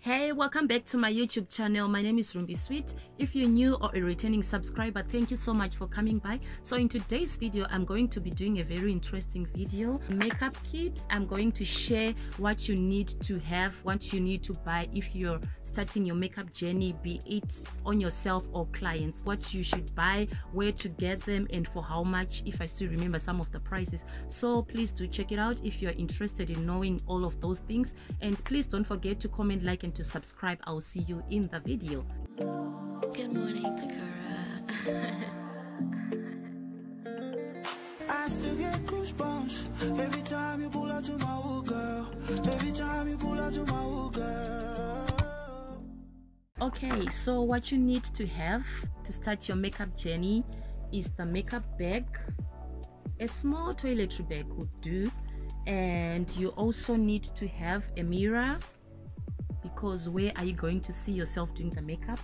Hey, welcome back to my YouTube channel. My name is Rumbi Sweet. If you're new or a returning subscriber, thank you so much for coming by. So in today's video, I'm going to be doing a very interesting video. Makeup kit. I'm going to share what you need to have, what you need to buy if you're starting your makeup journey, be it on yourself or clients, what you should buy, where to get them, and for how much, if I still remember some of the prices. So please do check it out if you're interested in knowing all of those things. And please don't forget to comment, like, and to subscribe. I'll see you in the video. Good morning, Takara. I still get goosebumps every time you pull up to my hood, girl. Every time you pull up to my hood, girl. Okay, so what you need to have to start your makeup journey is the makeup bag. A small toiletry bag would do, and you also need to have a mirror, because where are you going to see yourself doing the makeup?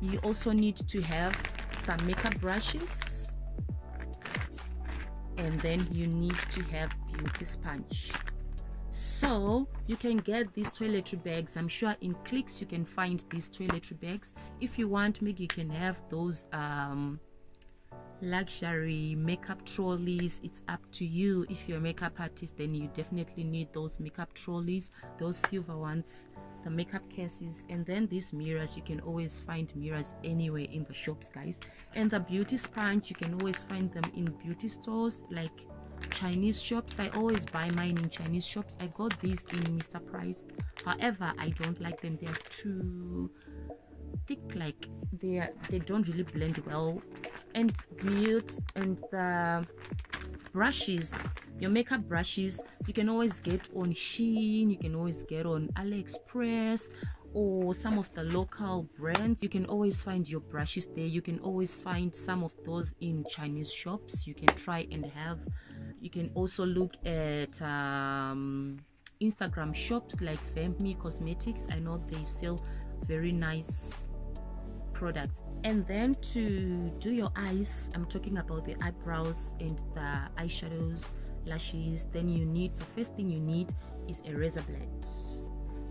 You also need to have some makeup brushes, and then you need to have beauty sponge. So you can get these toiletry bags. I'm sure in Clicks you can find these toiletry bags. If you want, maybe you can have those luxury makeup trolleys. It's up to you. If you're a makeup artist, then you definitely need those makeup trolleys, those silver ones, the makeup cases. And then these mirrors, you can always find mirrors anywhere in the shops, guys. And the beauty sponge, you can always find them in beauty stores like Chinese shops. I always buy mine in Chinese shops. I got these in Mr. Price. However, I don't like them. They're too thick, like they don't really blend well. And the brushes, your makeup brushes, you can always get on Shein, you can always get on AliExpress or some of the local brands. You can always find your brushes there. You can always find some of those in Chinese shops. You can try and have. You can also look at Instagram shops like Femi Cosmetics. I know they sell very nice products. And then to do your eyes, I'm talking about the eyebrows and the eyeshadows, lashes, then the first thing you need is a razor blade.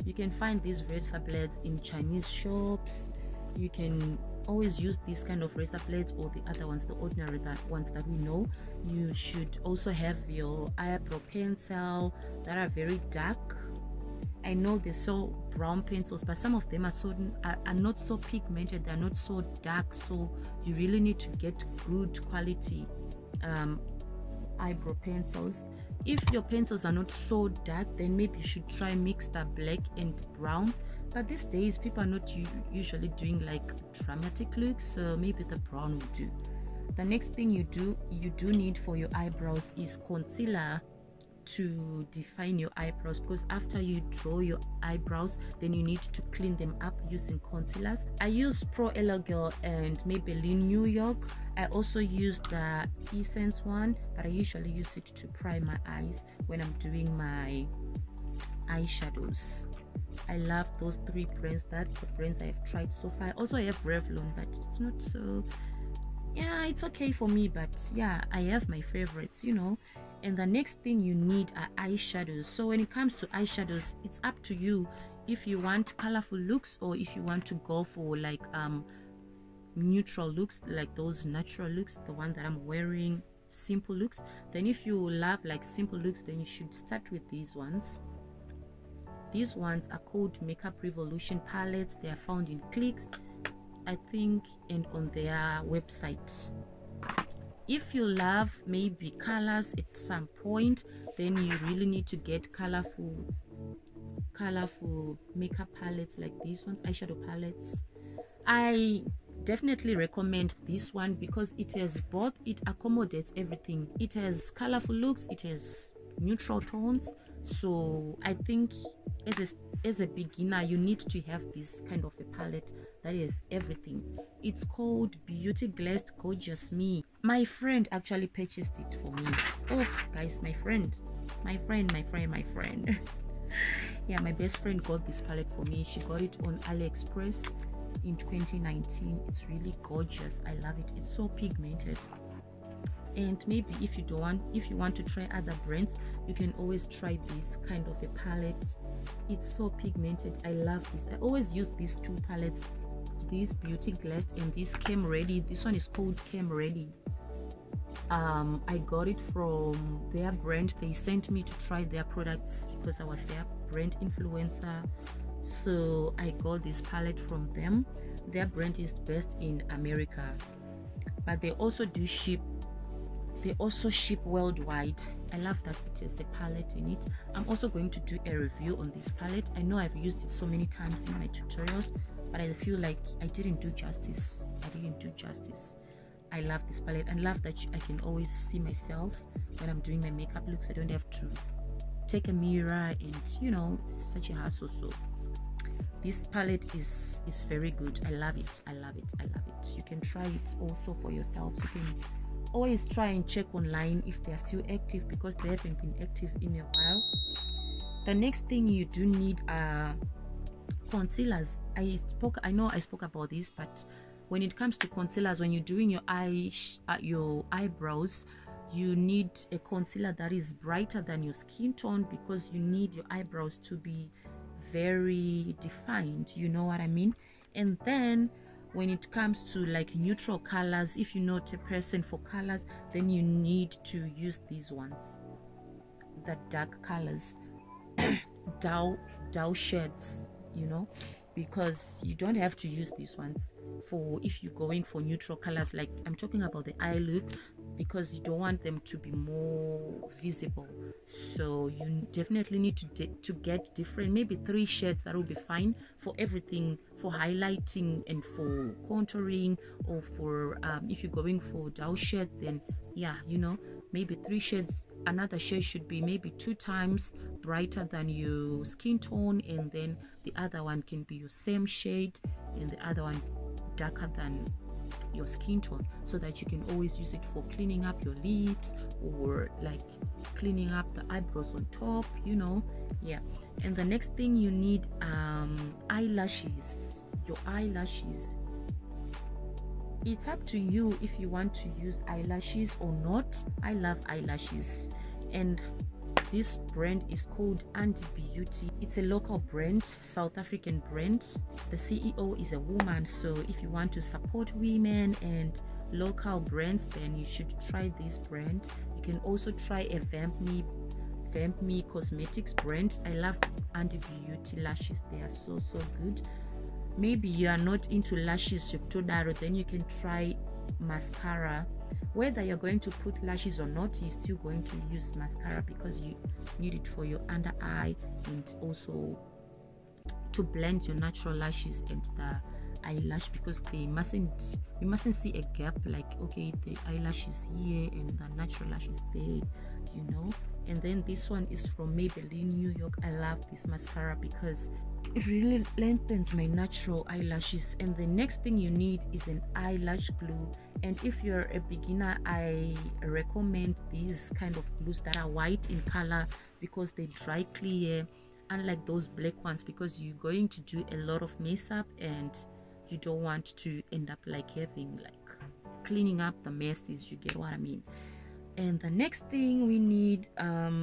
You can find these razor blades in Chinese shops. You can always use these kind of razor blades or the other ones, the ordinary ones that we know. You should also have your eyebrow pencil that are very dark. I know they sell brown pencils, but some of them are not so pigmented, they're not so dark, so you really need to get good quality eyebrow pencils. If your pencils are not so dark, then maybe you should try mix the black and brown. But these days people are not usually doing like dramatic looks, so maybe the brown will do. The next thing you do need for your eyebrows is concealer to define your eyebrows, because after you draw your eyebrows, then you need to clean them up using concealers. I use Pro Ella Girl and Maybelline New York. I also use the Essence one, but I usually use it to prime my eyes when I'm doing my eyeshadows. I love those three brands. That's the brands I have tried so far. Also I have Revlon, but it's not so, yeah, it's okay for me, but yeah, I have my favorites, you know. And the next thing you need are eyeshadows. So when it comes to eyeshadows, it's up to you if you want colorful looks or if you want to go for like neutral looks, like those natural looks, the one that I'm wearing, simple looks. Then if you love like simple looks, then you should start with these ones. These ones are called Makeup Revolution palettes. They are found in Clicks, I think, and on their website. If you love maybe colors at some point, then you really need to get colorful makeup palettes like these ones, eyeshadow palettes. I definitely recommend this one because it has both. It accommodates everything. It has colorful looks, it has neutral tones. So I think as a beginner, you need to have this kind of a palette that is everything. It's called Beauty Glazed Gorgeous Me. My friend actually purchased it for me. Oh guys, my friend yeah, my best friend got this palette for me. She got it on AliExpress in 2019. It's really gorgeous. I love it. It's so pigmented. And maybe if you want to try other brands, you can always try this kind of a palette. It's so pigmented. I love this. I always use these two palettes, this Beauty Glass and this Cam Ready. This one is called Cam Ready. I got it from their brand. They sent me to try their products because I was their brand influencer, so I got this palette from them. Their brand is based in America, but they also ship worldwide. I love that it has a palette in it. I'm also going to do a review on this palette. I know I've used it so many times in my tutorials, but I feel like I didn't do justice. I love this palette. I love that I can always see myself when I'm doing my makeup looks. I don't have to take a mirror, and it's such a hassle. So this palette is very good. I love it. You can try it also for yourself. You can always try and check online if they are still active, because they haven't been active in a while. The next thing you do need are concealers. I know I spoke about this, but when it comes to concealers, when you're doing your eyebrows, you need a concealer that is brighter than your skin tone, because you need your eyebrows to be very defined, you know what I mean? And then when it comes to like neutral colors, if you're not a person for colors, then you need to use these ones, the dark colors, dull shades, because you don't have to use these ones for if you're going for neutral colors. Like I'm talking about the eye look, because you don't want them to be more visible. So you definitely need to get different, maybe 3 shades. That will be fine for everything, for highlighting and for contouring, or for if you're going for dull shade, then yeah, maybe 3 shades. Another shade should be maybe 2 times brighter than your skin tone, and then the other one can be your same shade, and the other one darker than your skin tone, so that you can always use it for cleaning up your lips, or like cleaning up the eyebrows on top, yeah. And the next thing you need, eyelashes. Your eyelashes, it's up to you if you want to use eyelashes or not. I love eyelashes, and this brand is called Andy Beauty. It's a local brand, South African brand. The CEO is a woman, so if you want to support women and local brands, then you should try this brand. You can also try a Vamp Me Cosmetics brand. I love Andy Beauty lashes. They are so good. Maybe you are not into lashes, then you can try mascara. Whether you're going to put lashes or not, you're still going to use mascara, because you need it for your under eye, and also to blend your natural lashes and the eyelash, because you mustn't see a gap, like okay, the eyelash is here and the natural lash is there, And then this one is from Maybelline New York. I love this mascara because it really lengthens my natural eyelashes. And the next thing you need is an eyelash glue. And if you're a beginner, I recommend these kind of glues that are white in color, because they dry clear, unlike those black ones, because you're going to do a lot of mess up and you don't want to end up like having like cleaning up the messes, you get what I mean? And the next thing we need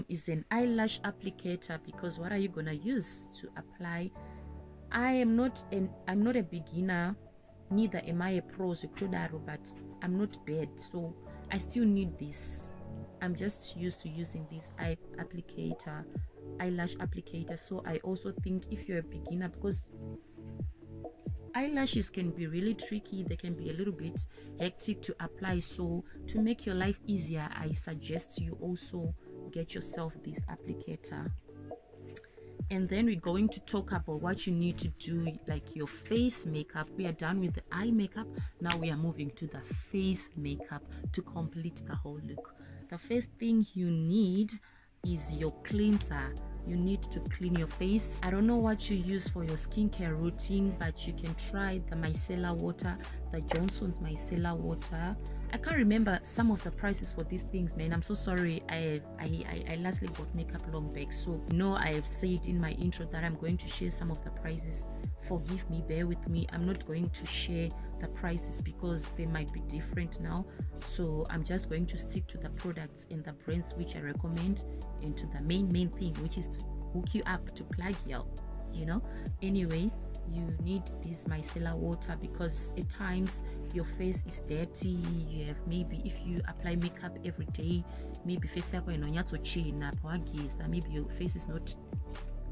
is an eyelash applicator, because what are you gonna use to apply? I'm not a beginner, neither am I a pro, but I'm not bad, so I still need this. I'm just used to using this eyelash applicator. So I also think if you're a beginner, because eyelashes can be really tricky, they can be a little bit hectic to apply, so to make your life easier, I suggest you also get yourself this applicator. And then we're going to talk about what you need to do, like your face makeup. We are done with the eye makeup, now we are moving to the face makeup to complete the whole look. The first thing you need is your cleanser. You need to clean your face. I don't know what you use for your skincare routine, but you can try the micellar water, the Johnson's micellar water. I can't remember some of the prices for these things, man. I'm so sorry. I lastly bought makeup long back, so I have said in my intro that I'm going to share some of the prices. Forgive me, bear with me. I'm not going to share the prices because they might be different now. So I'm just going to stick to the products and the brands which I recommend, and to the main thing, which is to hook you up, to plug you out, you know. Anyway, you need this micellar water because at times your face is dirty. You have, maybe if you apply makeup every day, maybe face yako inonyatsochinna pawageza, maybe your face is not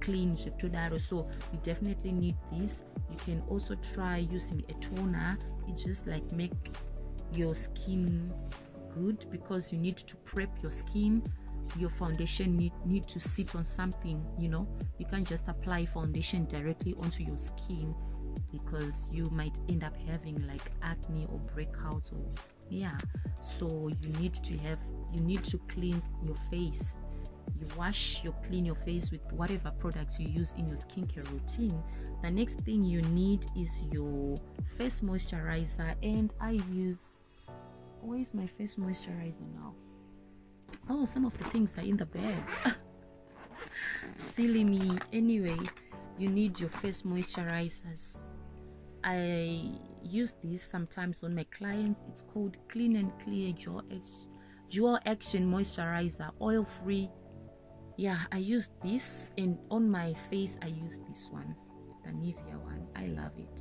clean, so you definitely need this. You can also try using a toner. It just like make your skin good because you need to prep your skin. Your foundation need to sit on something, you know. You can't just apply foundation directly onto your skin because you might end up having like acne or breakouts, or yeah. So you need to clean your face. You clean your face with whatever products you use in your skincare routine. The next thing you need is your face moisturizer, and I use, where is my face moisturizer now? Oh, some of the things are in the bag. Silly me. Anyway, you need your face moisturizers. I use this sometimes on my clients. It's called Clean and Clear Dual Action Moisturizer, oil free. Yeah, I use this, and on my face I use this one, the Nivea one. I love it.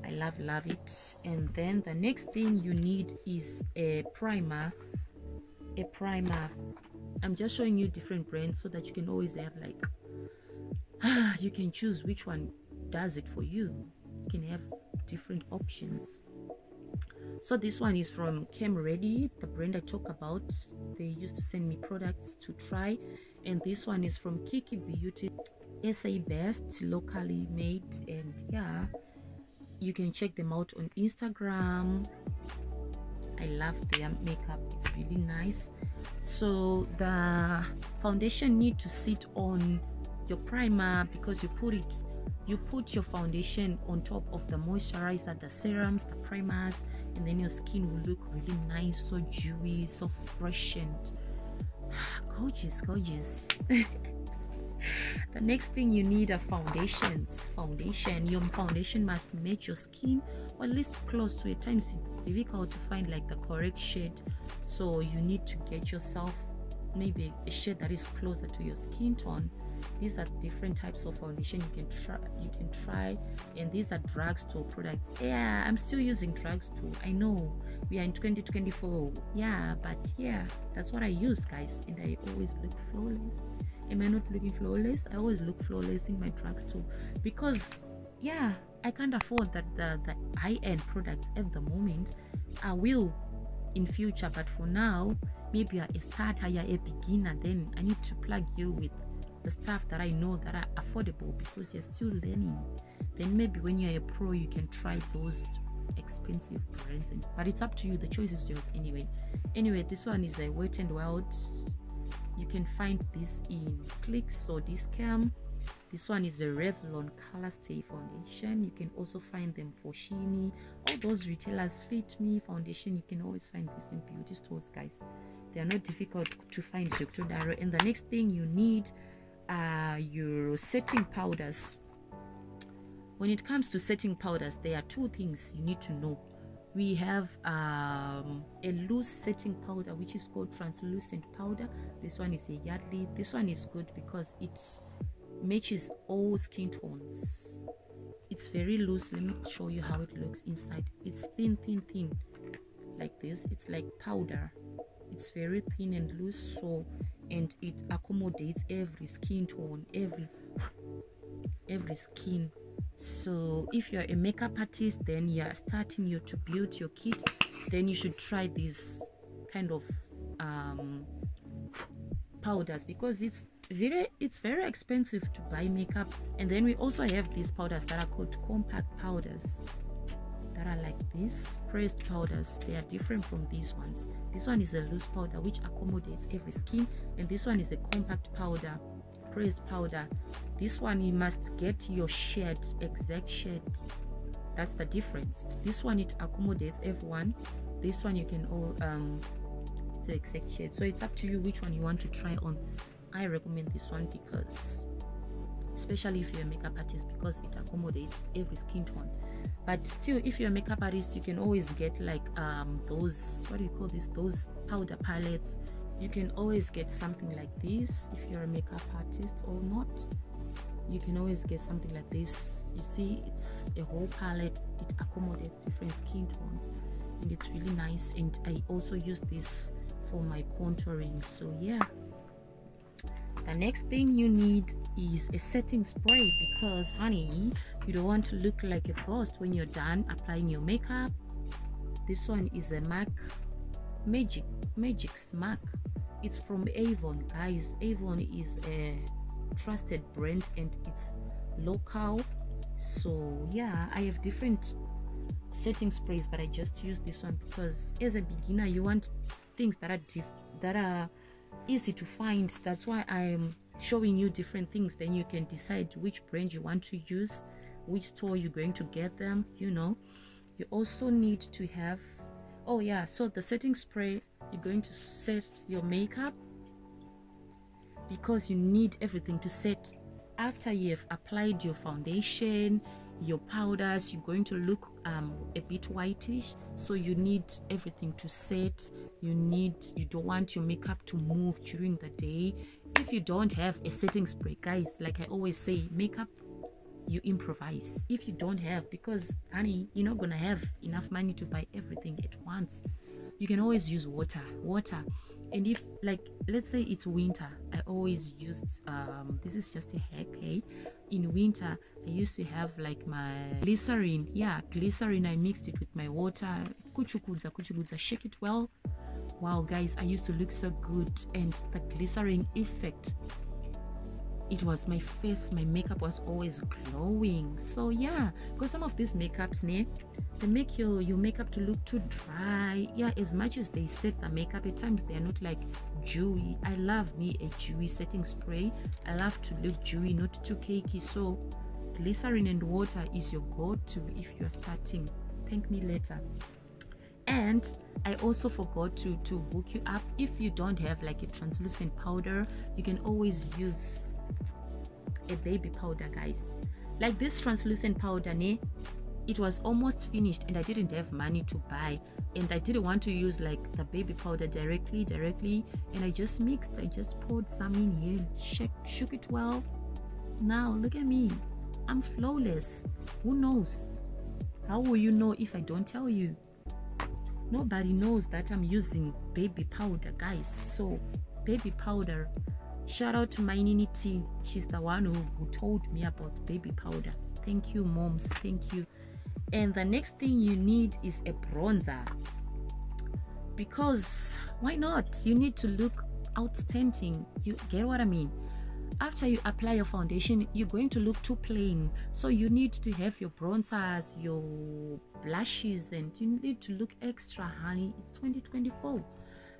I love it. And then the next thing you need is a primer. I'm just showing you different brands so that you can always have like you can choose which one does it for you. You can have different options. So this one is from Chem Ready, the brand I talk about. They used to send me products to try, and this one is from Kiki Beauty, SA Best, locally made. And yeah, you can check them out on Instagram. I love their makeup, it's really nice. So the foundation need to sit on your primer because you put your foundation on top of the moisturizer, the serums, the primers, and then your skin will look really nice, so dewy, so fresh, and gorgeous. The next thing you need are foundations. Your foundation must match your skin, or at least close to it. At times it's difficult to find like the correct shade, so you need to get yourself maybe a shade that is closer to your skin tone. These are different types of foundation you can try, and these are drugstore products. Yeah, I'm still using drugstore. I know we are in 2024, yeah, but yeah, that's what I use, guys, and I always look flawless. Am I not looking flawless? I always look flawless in my drugstore because yeah, I can't afford the high-end products at the moment. I will in future, but for now, maybe you're a starter, you're a beginner, then I need to plug you with the stuff that I know that are affordable because you're still learning. Then maybe when you're a pro, you can try those expensive brands, but it's up to you. The choice is yours anyway. This one is a Wet n Wild. You can find this in Clicks or Discam. This one is a Revlon Color Stay foundation. You can also find them for Sheeny. All those retailers, Fit Me foundation, you can always find this in beauty stores, guys. They are not difficult to find, Zimyoutuber. And the next thing you need are your setting powders. When it comes to setting powders, there are two things you need to know. We have a loose setting powder which is called translucent powder. This one is a Yardley. This one is good because it matches all skin tones. It's very loose. Let me show you how it looks inside. It's thin like this. It's like powder. It's very thin and loose, so, and it accommodates every skin tone, every skin. So if you're a makeup artist, then you're starting to build your kit, then you should try these kind of powders because it's very expensive to buy makeup. And then we also have these powders that are called compact powders, that are like this pressed powders. They are different from these ones. This one is a loose powder which accommodates every skin, and this one is a compact powder, pressed powder. This one you must get your shade, exact shade. That's the difference. This one it accommodates everyone. This one you can all it's an exact shade. So it's up to you which one you want to try on. I recommend this one because, especially if you're a makeup artist, because it accommodates every skin tone. But still, if you're a makeup artist, you can always get like those, what do you call this, those powder palettes. You can always get something like this if you're a makeup artist, or not. You can always get something like this. You see, it's a whole palette. It accommodates different skin tones, and it's really nice. And I also use this for my contouring. So yeah, the next thing you need is a setting spray, because honey, you don't want to look like a ghost when you're done applying your makeup. This one is a MAC Magic's MAC. It's from Avon, guys. Avon is a trusted brand and it's local. So yeah, I have different setting sprays, but I just use this one because as a beginner you want things that are easy to find. That's why I'm showing you different things, then you can decide which brand you want to use, which store you're going to get them. You know, you also need to have, oh yeah, so the setting spray, you're going to set your makeup because you need everything to set. After you have applied your foundation, your powders, you're going to look a bit whitish, so you need everything to set. You don't want your makeup to move during the day. If you don't have a setting spray, guys, like I always say, makeup, you improvise. If you don't have, because honey, you're not gonna have enough money to buy everything at once, you can always use water. And if, like, let's say it's winter, I always used this is just a hack, hey. In winter I used to have like my glycerin. Yeah, glycerin, I mixed it with my water, kuchukudza, shake it well. Wow guys, I used to look so good, and the glycerin effect, it was my face, my makeup was always glowing. So yeah, because some of these makeups, they make your makeup to look too dry. Yeah, as much as they set the makeup, at times they are not like dewy. I love me a dewy setting spray. I love to look dewy, not too cakey. So glycerin and water is your go-to if you're starting. Thank me later. And I also forgot to hook you up. If you don't have like a translucent powder, you can always use a baby powder, guys. Like this translucent powder, it was almost finished and I didn't have money to buy, and I didn't want to use like the baby powder directly, and I just mixed. I just poured some in here, shook it well. Now look at me, I'm flawless. Who knows? How will you know if I don't tell you? Nobody knows that I'm using baby powder, guys. So baby powder, shout out to my Ninity. She's the one who told me about baby powder. Thank you, moms, thank you. And the next thing you need is a bronzer, because why not? You need to look outstanding. You get what I mean? After you apply your foundation, you're going to look too plain, so you need to have your bronzers, your blushes, and you need to look extra, honey. It's 2024.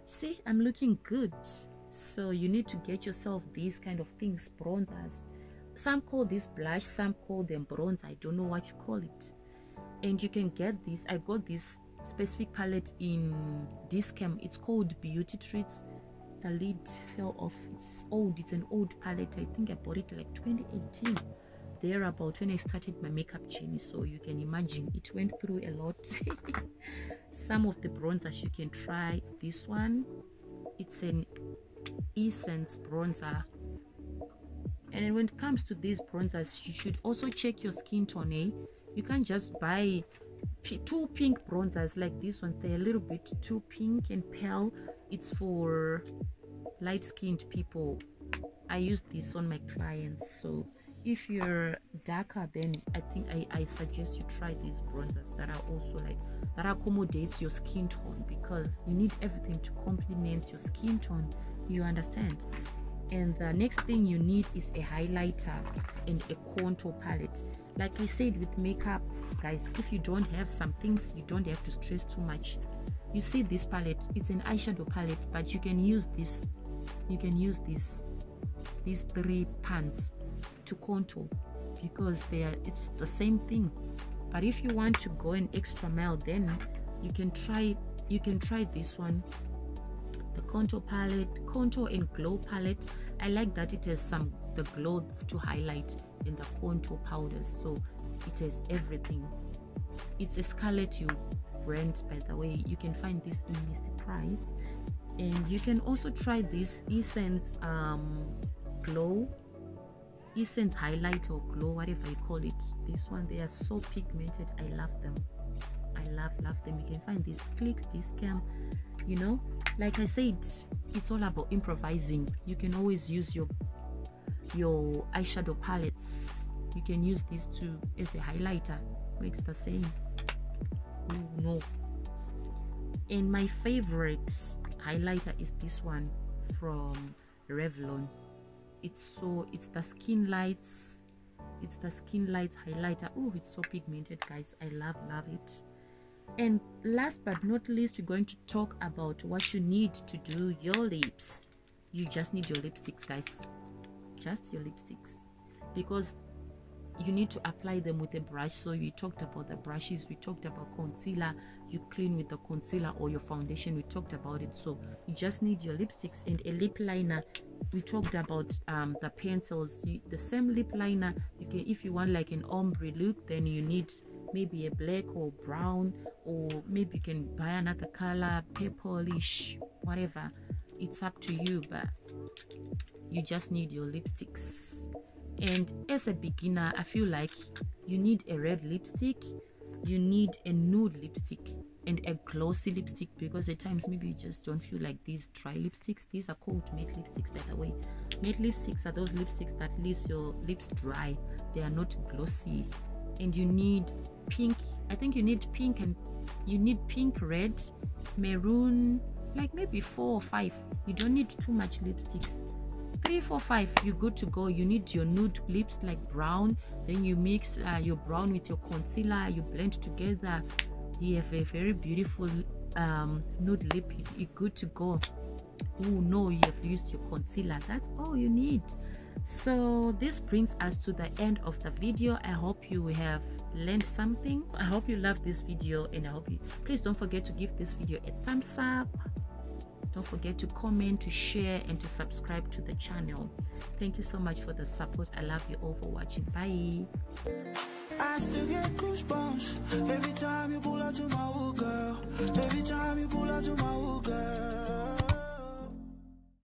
See, I'm looking good. So you need to get yourself these kind of things, bronzers. Some call this blush, some call them bronzer. I don't know what you call it. And you can get this. I got this specific palette in Discam. It's called Beauty Treats. The lid fell off. It's old. It's an old palette. I think I bought it like 2018. Thereabout, when I started my makeup journey. So you can imagine it went through a lot. Some of the bronzers you can try. This one, it's an Essence bronzer. And when it comes to these bronzers, you should also check your skin tone. You can't just buy two pink bronzers like this one. They're a little bit too pink and pale. It's for light-skinned people. I use this on my clients. So if you're darker, then I think I suggest you try these bronzers that are also like, that accommodates your skin tone, because you need everything to complement your skin tone. You understand? And the next thing you need is a highlighter and a contour palette. Like I said, with makeup, guys, if you don't have some things, you don't have to stress too much. You see this palette, it's an eyeshadow palette, but you can use this, these three pans to contour, because it's the same thing. But if you want to go an extra mile, then you can try this one, the contour palette, contour and glow palette. I like that it has the glow to highlight in the contour powders, so it has everything. It's a Scarlet You brand, by the way. You can find this in this price. And you can also try this Essence Glow, Essence Highlight or Glow, whatever you call it. This one, they are so pigmented. I love them. I love them. You can find these clicks, this cam, you know, like I said, it's all about improvising. You can always use your eyeshadow palettes. You can use this too as a highlighter. Makes the same. Oh no. And my favorite highlighter is this one from Revlon. It's the Skin Lights. It's the Skin Lights highlighter. Oh, it's so pigmented, guys. I love it. And last but not least, we're going to talk about what you need to do your lips. You just need your lipsticks, guys. Just your lipsticks, because you need to apply them with a brush. So we talked about the brushes, we talked about concealer. You clean with the concealer or your foundation, we talked about it. So you just need your lipsticks and a lip liner. We talked about the pencils. The same lip liner, you can, if you want like an ombre look, then you need maybe a black or brown, or maybe you can buy another color, purplish, whatever. It's up to you, but you just need your lipsticks. And as a beginner, I feel like you need a red lipstick, you need a nude lipstick, and a glossy lipstick, because at times maybe you just don't feel like these dry lipsticks. These are called matte lipsticks, by the way. Matte lipsticks are those lipsticks that leaves your lips dry. They are not glossy. And you need pink. I think you need pink, and you need pink, red, maroon, like maybe 4 or 5. You don't need too much lipsticks. 3, 4, 5, you're good to go. You need your nude lips, like brown. Then you mix your brown with your concealer. You blend together. You have a very beautiful nude lip. You're good to go. Oh no, you have used your concealer. That's all you need. So this brings us to the end of the video. I hope you have learned something. I hope you love this video, and I hope you, please don't forget to give this video a thumbs up. Don't forget to comment, to share, and to subscribe to the channel. Thank you so much for the support. I love you all for watching. Bye. I still get goosebumps every time you pull up to my hood, girl. Every time you pull up to my hood.